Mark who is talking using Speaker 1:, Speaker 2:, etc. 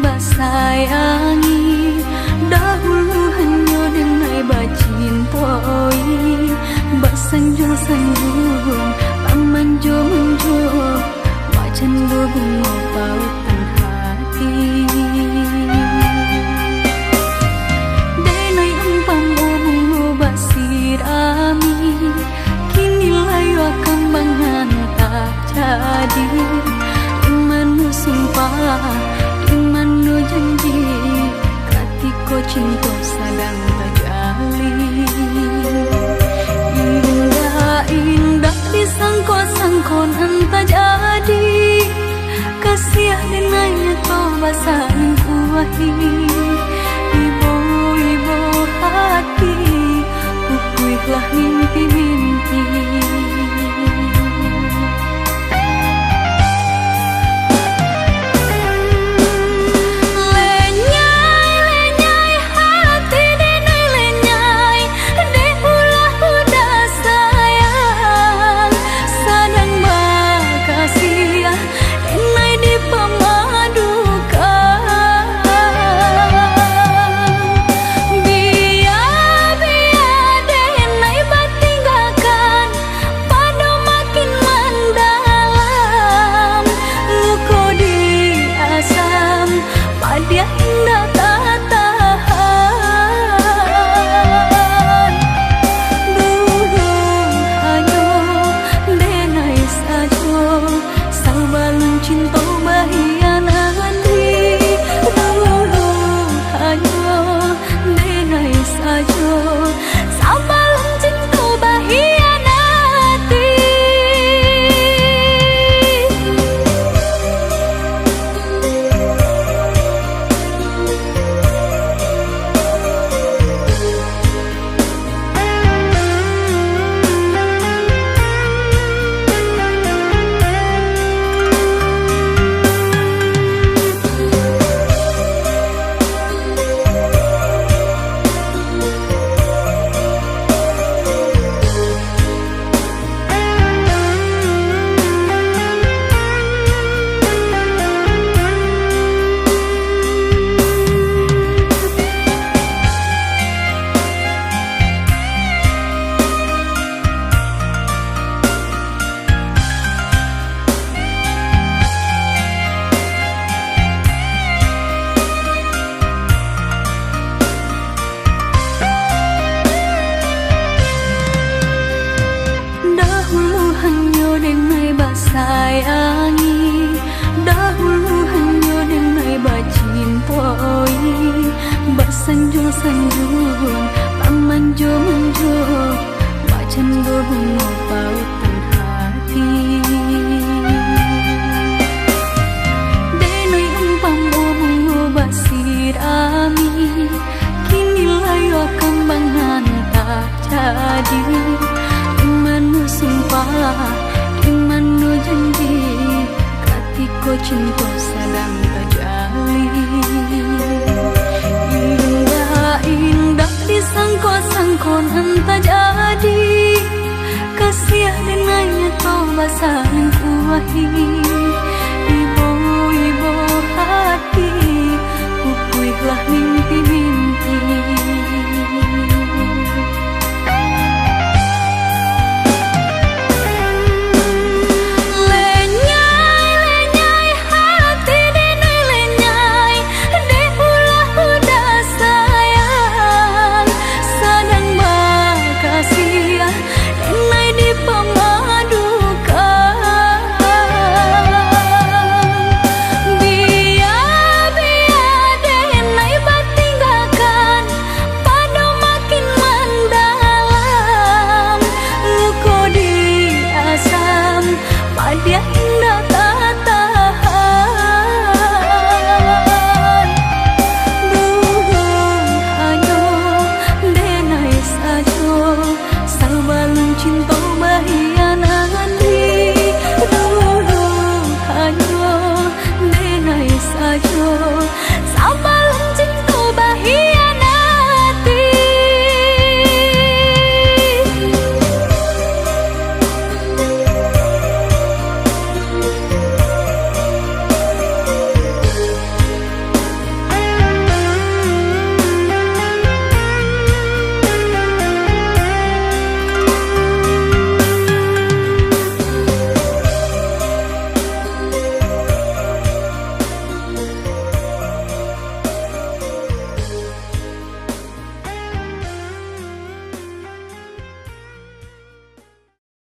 Speaker 1: basayangi, dahulu hanya denai bacintoi, basanjung-sanjung, pamanjung-manjung, wajan bunga pautan hati. Denai umpam bunga basirami, kini layu akan bangan tak jadi. Dimanu sumpah, dimanu janji, katiko cinta sedang terjalin. Indah-indah disangko-sangko entah jadi, kasih dengannya kau basahin kuahi. Ibu-ibu hati, bukuilah mimpi-mimpi. Sayangi, dahulu hanya denai bacintoi, basanjung-sanjung, pamanjung-manjung, wajan bunga pautan hati. Denai umpam bunga basirami, kini layu akan bangan tak jadi. Dimanu sumpah, dimanu janji, katiko cinta sedang terjalin. Indah-indah disangko-sangko entah jadi, kasih dengannya kau basahin kuahi.